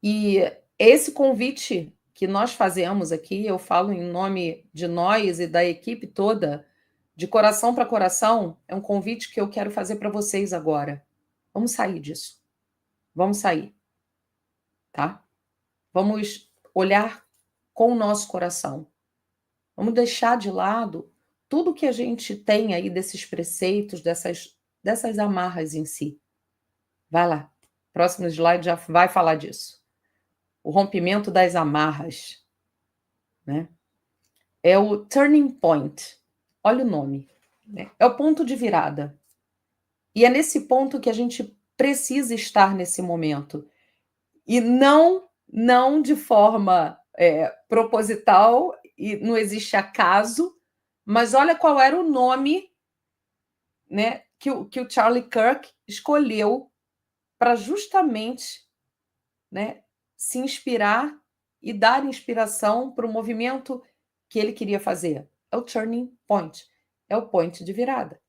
E esse convite que nós fazemos aqui, eu falo em nome de nós e da equipe toda, de coração para coração, é um convite que eu quero fazer para vocês agora. Vamos sair disso. Vamos sair, tá? Vamos olhar com o nosso coração. Vamos deixar de lado tudo que a gente tem aí desses preceitos, dessas amarras em si. Vai lá. Próximo slide já vai falar disso. O rompimento das amarras, né? É o turning point. Olha o nome, né? É o ponto de virada. E é nesse ponto que a gente precisa estar nesse momento. E não de forma proposital, e não existe acaso, mas olha qual era o nome, né, que o Charlie Kirk escolheu para justamente, né, se inspirar e dar inspiração para o movimento que ele queria fazer. É o turning point, é o point de virada.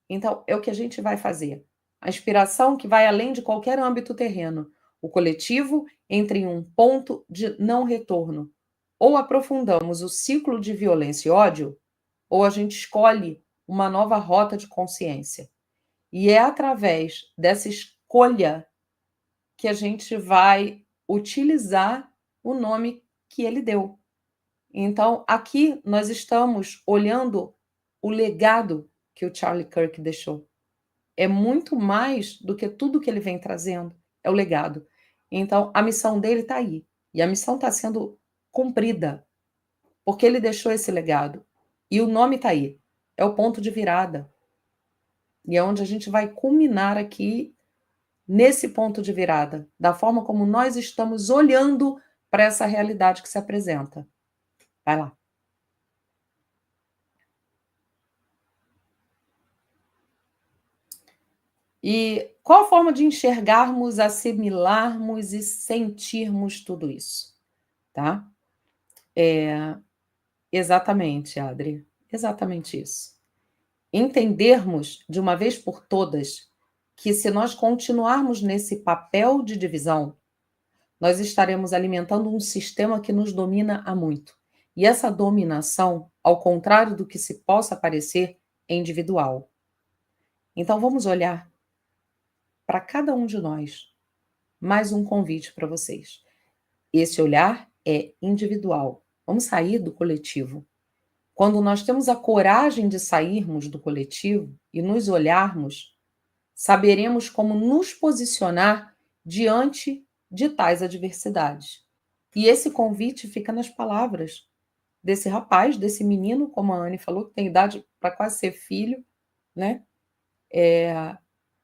Então, é o que a gente vai fazer. A inspiração que vai além de qualquer âmbito terreno. O coletivo entra em um ponto de não retorno. Ou aprofundamos o ciclo de violência e ódio, ou a gente escolhe uma nova rota de consciência. E é através dessa escolha que a gente vai utilizar o nome que ele deu. Então, aqui nós estamos olhando o legado que o Charlie Kirk deixou. É muito mais do que tudo que ele vem trazendo, é o legado. Então, a missão dele está aí. E a missão está sendo cumprida, porque ele deixou esse legado. E o nome está aí. É o ponto de virada. E é onde a gente vai culminar aqui, nesse ponto de virada, da forma como nós estamos olhando para essa realidade que se apresenta. Vai lá. E qual a forma de enxergarmos, assimilarmos e sentirmos tudo isso? Tá? Exatamente, Adri. Exatamente isso. Entendermos de uma vez por todas que se nós continuarmos nesse papel de divisão, nós estaremos alimentando um sistema que nos domina há muito. E essa dominação, ao contrário do que se possa parecer, é individual. Então vamos olhar para cada um de nós. Mais um convite para vocês. Esse olhar é individual. Vamos sair do coletivo. Quando nós temos a coragem de sairmos do coletivo e nos olharmos, saberemos como nos posicionar diante de tais adversidades. E esse convite fica nas palavras desse rapaz, desse menino, como a Anne falou, que tem idade para quase ser filho, né?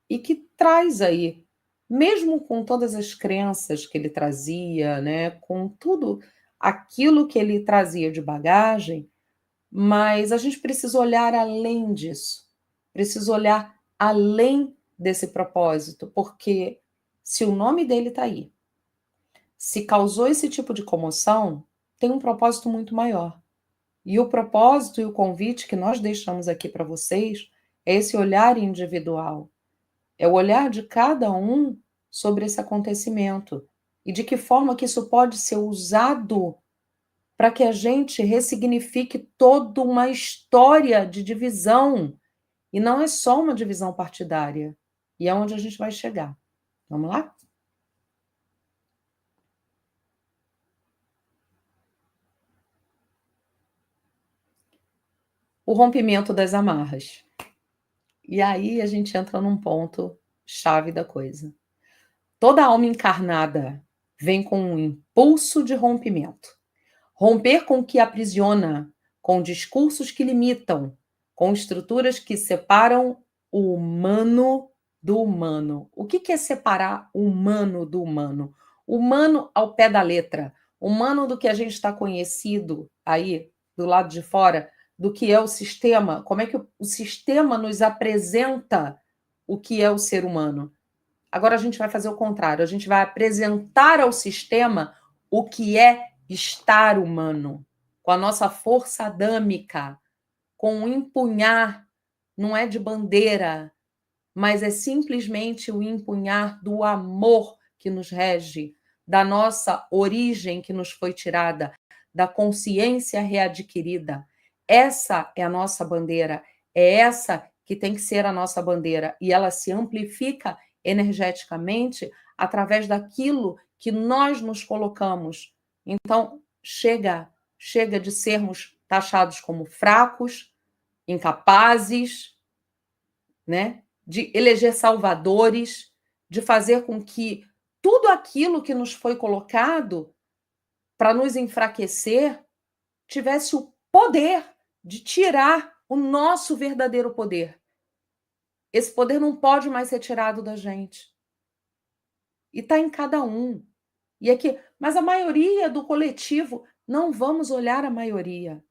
E que traz aí, mesmo com todas as crenças que ele trazia, né? Com tudo aquilo que ele trazia de bagagem, mas a gente precisa olhar além disso, precisa olhar além desse propósito, porque se o nome dele está aí, se causou esse tipo de comoção, tem um propósito muito maior. E o propósito e o convite que nós deixamos aqui para vocês é esse olhar individual, é o olhar de cada um sobre esse acontecimento e de que forma que isso pode ser usado para que a gente ressignifique toda uma história de divisão. E não é só uma divisão partidária. E é onde a gente vai chegar. Vamos lá? O rompimento das amarras. E aí a gente entra num ponto chave da coisa. Toda alma encarnada vem com um impulso de rompimento. Romper com o que aprisiona, com discursos que limitam, com estruturas que separam o humano do humano. O que é separar o humano do humano? Humano ao pé da letra. Humano do que a gente está conhecido aí, do lado de fora, do que é o sistema, como é que o sistema nos apresenta o que é o ser humano. Agora a gente vai fazer o contrário, a gente vai apresentar ao sistema o que é estar humano, com a nossa força adâmica, com o empunhar, não é de bandeira, mas é simplesmente o empunhar do amor que nos rege, da nossa origem que nos foi tirada, da consciência readquirida. Essa é a nossa bandeira, é essa que tem que ser a nossa bandeira, e ela se amplifica energeticamente através daquilo que nós nos colocamos. Então, chega de sermos taxados como fracos, incapazes, né? De eleger salvadores, de fazer com que tudo aquilo que nos foi colocado para nos enfraquecer tivesse o poder de tirar o nosso verdadeiro poder. Esse poder não pode mais ser tirado da gente. E está em cada um. E aqui, mas a maioria do coletivo, não vamos olhar a maioria.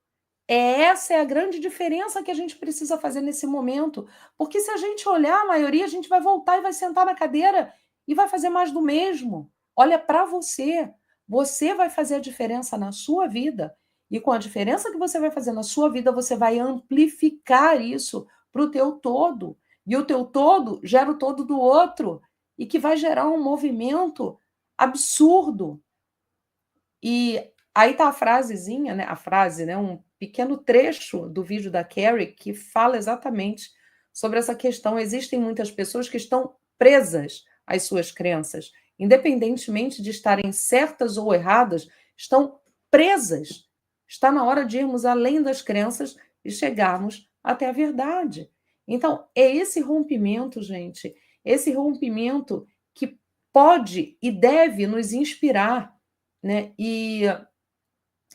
Essa é a grande diferença que a gente precisa fazer nesse momento. Porque se a gente olhar a maioria, a gente vai voltar e vai sentar na cadeira e vai fazer mais do mesmo. Olha para você. Você vai fazer a diferença na sua vida. E com a diferença que você vai fazer na sua vida, você vai amplificar isso para o teu todo. E o teu todo gera o todo do outro. E que vai gerar um movimento absurdo. E aí está a frasezinha, né? A frase, né? Um pequeno trecho do vídeo da Carrie que fala exatamente sobre essa questão. Existem muitas pessoas que estão presas às suas crenças, independentemente de estarem certas ou erradas, estão presas. Está na hora de irmos além das crenças e chegarmos até a verdade. Então, é esse rompimento, gente, esse rompimento que pode e deve nos inspirar, né? E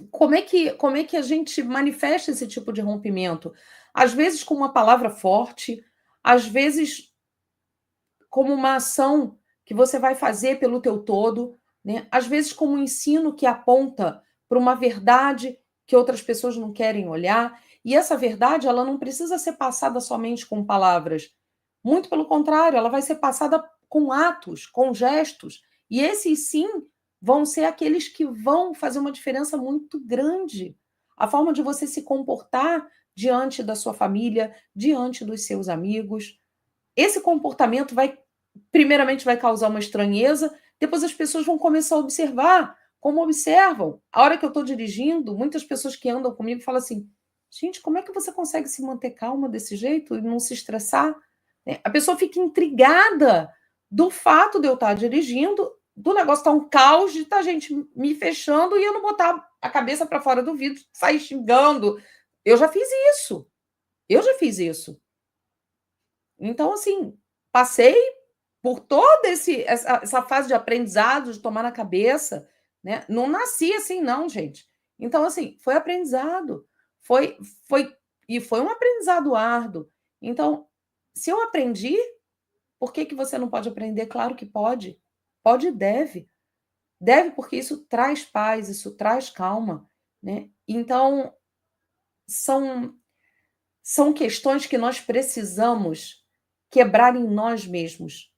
como é que a gente manifesta esse tipo de rompimento? Às vezes com uma palavra forte, às vezes como uma ação que você vai fazer pelo teu todo, né? Às vezes como um ensino que aponta para uma verdade que outras pessoas não querem olhar, e essa verdade ela não precisa ser passada somente com palavras. Muito pelo contrário, ela vai ser passada com atos, com gestos, e esses sim vão ser aqueles que vão fazer uma diferença muito grande. A forma de você se comportar diante da sua família, diante dos seus amigos. Esse comportamento vai, primeiramente, vai causar uma estranheza, depois as pessoas vão começar a observar, como observam. A hora que eu estou dirigindo, muitas pessoas que andam comigo falam assim: gente, como é que você consegue se manter calma desse jeito e não se estressar? A pessoa fica intrigada do fato de eu estar dirigindo, do negócio estar um caos, de estar gente me fechando e eu não botar a cabeça para fora do vidro, sair xingando. Eu já fiz isso. Eu já fiz isso. Então, assim, passei por toda essa fase de aprendizado, de tomar na cabeça, né? Não nasci assim, não, gente. Então, assim, foi aprendizado. Foi, foi, e foi um aprendizado árduo. Então, se eu aprendi, por que você não pode aprender? Claro que pode. Pode e deve. Deve porque isso traz paz, isso traz calma, né? Então, são, são questões que nós precisamos quebrar em nós mesmos,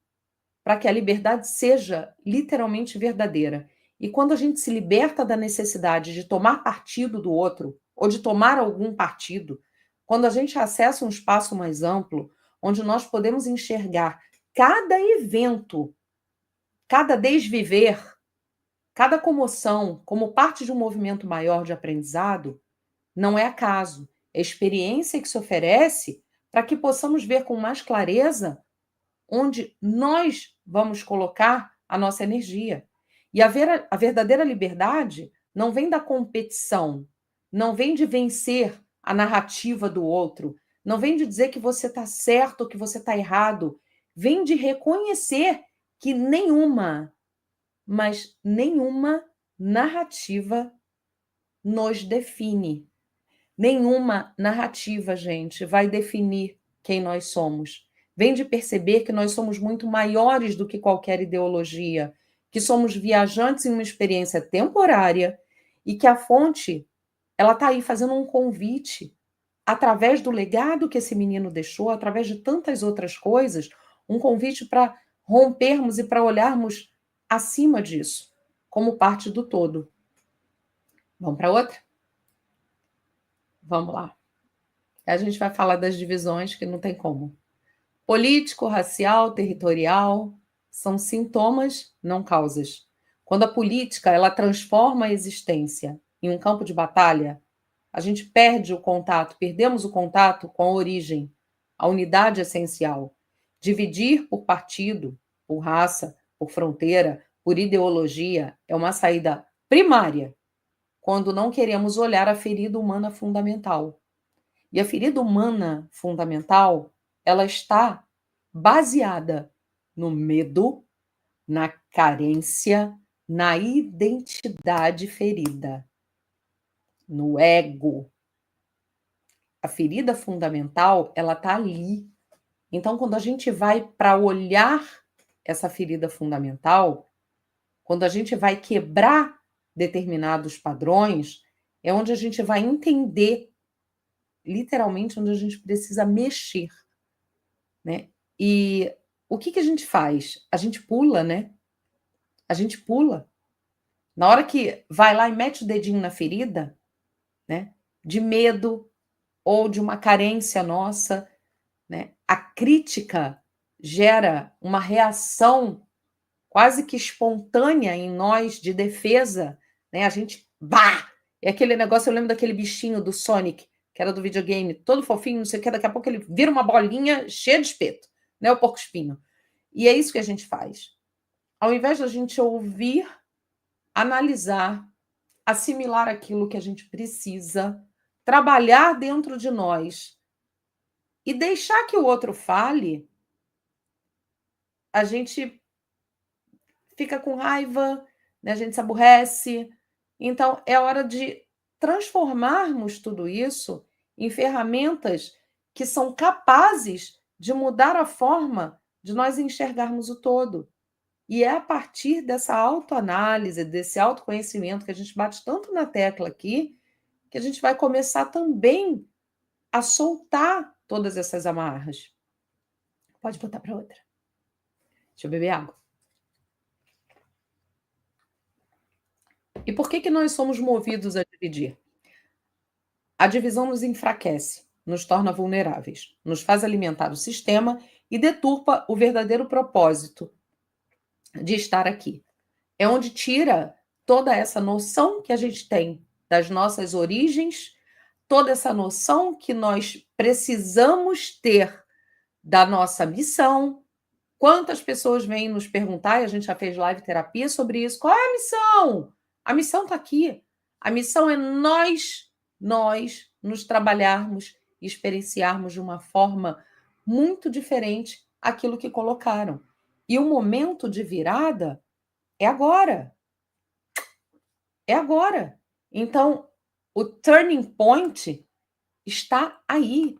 para que a liberdade seja literalmente verdadeira. E quando a gente se liberta da necessidade de tomar partido do outro, ou de tomar algum partido, quando a gente acessa um espaço mais amplo, onde nós podemos enxergar cada evento, cada desviver, cada comoção como parte de um movimento maior de aprendizado, não é acaso, é experiência que se oferece para que possamos ver com mais clareza onde nós vamos colocar a nossa energia. E a verdadeira liberdade não vem da competição, não vem de vencer a narrativa do outro, não vem de dizer que você está certo ou que você está errado, vem de reconhecer que nenhuma, mas nenhuma narrativa nos define. Nenhuma narrativa, gente, vai definir quem nós somos. Vem de perceber que nós somos muito maiores do que qualquer ideologia, que somos viajantes em uma experiência temporária e que a fonte, ela está aí fazendo um convite, através do legado que esse menino deixou, através de tantas outras coisas, um convite para rompermos e para olharmos acima disso, como parte do todo. Vamos para outra? Vamos lá. A gente vai falar das divisões que não tem como. Político, racial, territorial, são sintomas, não causas. Quando a política ela transforma a existência em um campo de batalha, a gente perde o contato, perdemos o contato com a origem, a unidade essencial. Dividir por partido, por raça, por fronteira, por ideologia, é uma saída primária quando não queremos olhar a ferida humana fundamental. E a ferida humana fundamental, ela está baseada no medo, na carência, na identidade ferida, no ego. A ferida fundamental, ela está ali. Então, quando a gente vai para olhar essa ferida fundamental, quando a gente vai quebrar determinados padrões, é onde a gente vai entender, literalmente, onde a gente precisa mexer, né? E o que a gente faz? A gente pula, né? A gente pula. Na hora que vai lá e mete o dedinho na ferida, né? De medo ou de uma carência nossa, né? A crítica gera uma reação quase que espontânea em nós de defesa, né? A gente, bah! É aquele negócio, eu lembro daquele bichinho do Sonic, que era do videogame, todo fofinho, não sei o que, daqui a pouco ele vira uma bolinha cheia de espeto, né? O porco-espinho. E é isso que a gente faz. Ao invés da gente ouvir, analisar, assimilar aquilo que a gente precisa, trabalhar dentro de nós e deixar que o outro fale, a gente fica com raiva, né? A gente se aborrece. Então, é hora de transformarmos tudo isso em ferramentas que são capazes de mudar a forma de nós enxergarmos o todo. E é a partir dessa autoanálise, desse autoconhecimento que a gente bate tanto na tecla aqui, que a gente vai começar também a soltar todas essas amarras. Pode botar para outra. Deixa eu beber água. E por que nós somos movidos a dividir? A divisão nos enfraquece, nos torna vulneráveis, nos faz alimentar o sistema e deturpa o verdadeiro propósito de estar aqui. É onde tira toda essa noção que a gente tem das nossas origens, toda essa noção que nós precisamos ter da nossa missão. Quantas pessoas vêm nos perguntar, e a gente já fez live terapia sobre isso, qual é a missão? A missão está aqui. A missão é nós nos trabalharmos e experienciarmos de uma forma muito diferente aquilo que colocaram. E o momento de virada é agora. É agora. Então, o turning point está aí.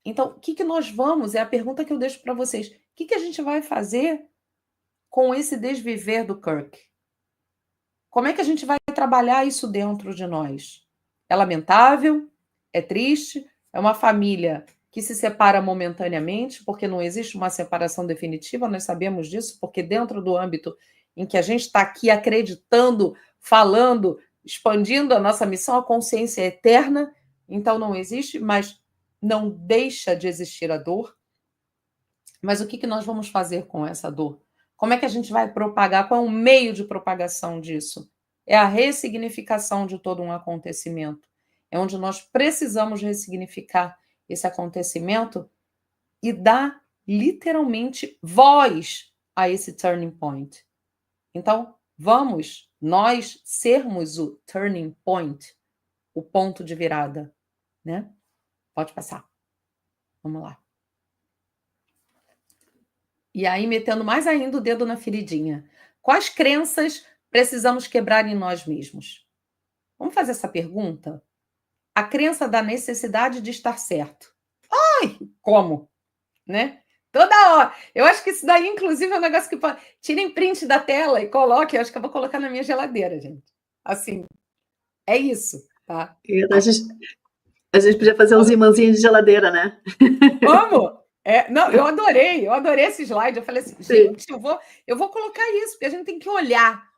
Então, o que nós vamos? É a pergunta que eu deixo para vocês. O que a gente vai fazer com esse desviver do Kirk? Como é que a gente vai trabalhar isso dentro de nós? É lamentável? É triste? É uma família que se separa momentaneamente, porque não existe uma separação definitiva, nós sabemos disso, porque dentro do âmbito em que a gente está aqui acreditando, falando, expandindo a nossa missão, a consciência é eterna, então não existe, mas não deixa de existir a dor. Mas o que nós vamos fazer com essa dor? Como é que a gente vai propagar? Qual é o meio de propagação disso? É a ressignificação de todo um acontecimento. É onde nós precisamos ressignificar esse acontecimento e dar literalmente voz a esse turning point. Então, vamos nós sermos o turning point, o ponto de virada, né? Pode passar. Vamos lá. E aí, metendo mais ainda o dedo na feridinha. Quais crenças precisamos quebrar em nós mesmos? Vamos fazer essa pergunta? A crença da necessidade de estar certo. Ai, como? Né? Toda hora. Eu acho que isso daí, inclusive, é um negócio que pode... Tirem print da tela e coloquem. Eu acho que eu vou colocar na minha geladeira, gente. Assim, é isso, tá? A gente podia fazer uns imãzinhos de geladeira, né? Vamos! Não, eu adorei esse slide. Eu falei assim, Sim. gente, eu vou colocar isso, porque a gente tem que olhar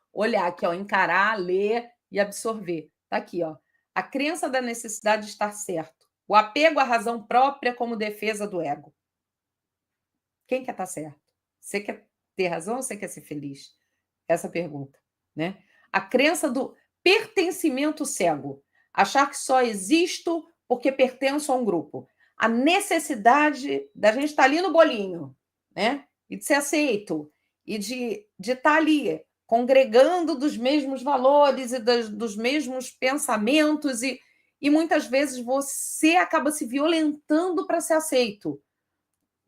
aqui, ó, encarar, ler e absorver. Tá aqui, ó. A crença da necessidade de estar certo. O apego à razão própria como defesa do ego. Quem quer estar certo? Você quer ter razão ou você quer ser feliz? Essa pergunta. né? A crença do pertencimento cego. Achar que só existo porque pertenço a um grupo. A necessidade da gente estar ali no bolinho, né? E de ser aceito, e de estar ali, congregando dos mesmos valores e dos mesmos pensamentos, e muitas vezes você acaba se violentando para ser aceito.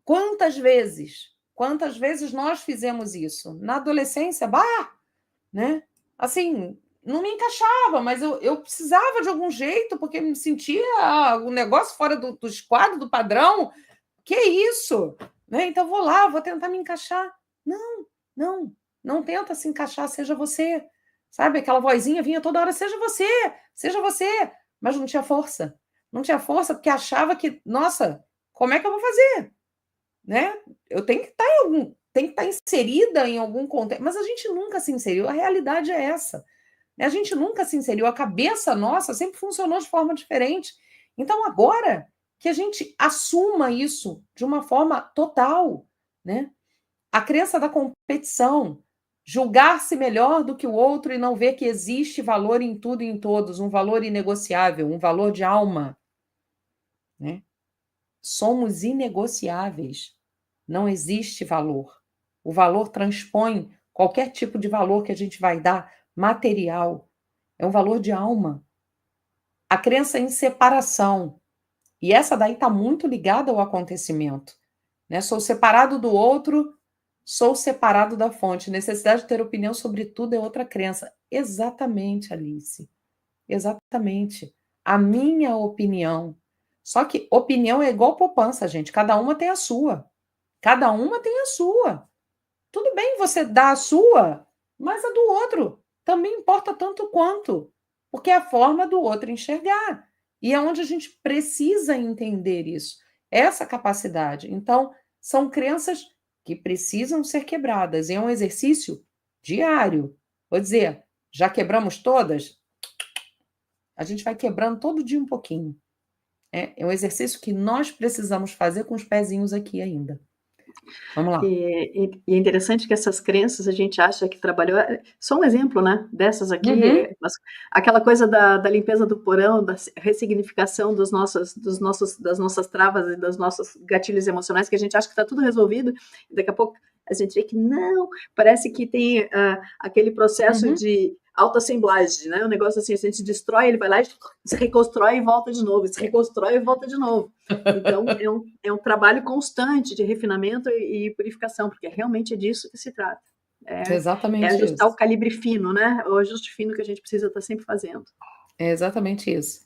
Quantas vezes? Quantas vezes nós fizemos isso? Na adolescência, né? Assim, não me encaixava, mas eu precisava de algum jeito, porque me sentia um negócio fora do esquadro, do padrão. Que isso? Né? Então vou lá, vou tentar me encaixar. Não, não tenta se encaixar, seja você. Sabe, aquela vozinha vinha toda hora, seja você. Mas não tinha força. Não tinha força porque achava que, nossa, como é que eu vou fazer? Né? Eu tenho que estar tem que estar inserida em algum contexto, mas a gente nunca se inseriu, a realidade é essa. Né? A gente nunca se inseriu, a cabeça nossa sempre funcionou de forma diferente. Então, agora que a gente assuma isso de uma forma total, né? A crença da competição, julgar-se melhor do que o outro e não ver que existe valor em tudo e em todos, um valor inegociável, um valor de alma, né? Somos inegociáveis. Não existe valor. O valor transpõe qualquer tipo de valor que a gente vai dar material. É um valor de alma. A crença em separação. E essa daí está muito ligada ao acontecimento. Né? Sou separado do outro, sou separado da fonte. Necessidade de ter opinião sobre tudo é outra crença. Exatamente, Alice. Exatamente. A minha opinião. Só que opinião é igual poupança, gente. Cada uma tem a sua. Cada uma tem a sua. Tudo bem você dar a sua, mas a do outro também importa tanto quanto, porque é a forma do outro enxergar. E é onde a gente precisa entender isso, essa capacidade. Então, são crenças que precisam ser quebradas. E é um exercício diário. Vou dizer, já quebramos todas? A gente vai quebrando todo dia um pouquinho. É um exercício que nós precisamos fazer com os pezinhos aqui ainda. Vamos lá. E é interessante que essas crenças a gente acha que trabalhou. Só um exemplo, né? Dessas aqui, Uhum. aquela coisa da limpeza do porão, da ressignificação das nossas travas e dos nossos gatilhos emocionais, que a gente acha que está tudo resolvido, e daqui a pouco a gente vê que não, parece que tem aquele processo de autoassemblagem, né? Um negócio assim, a gente destrói, ele vai lá e se reconstrói e volta de novo, se reconstrói e volta de novo. Então, é um trabalho constante de refinamento e purificação, porque realmente é disso que se trata. É Exatamente ajustar isso. o calibre fino, né? O ajuste fino que a gente precisa estar sempre fazendo. É exatamente isso.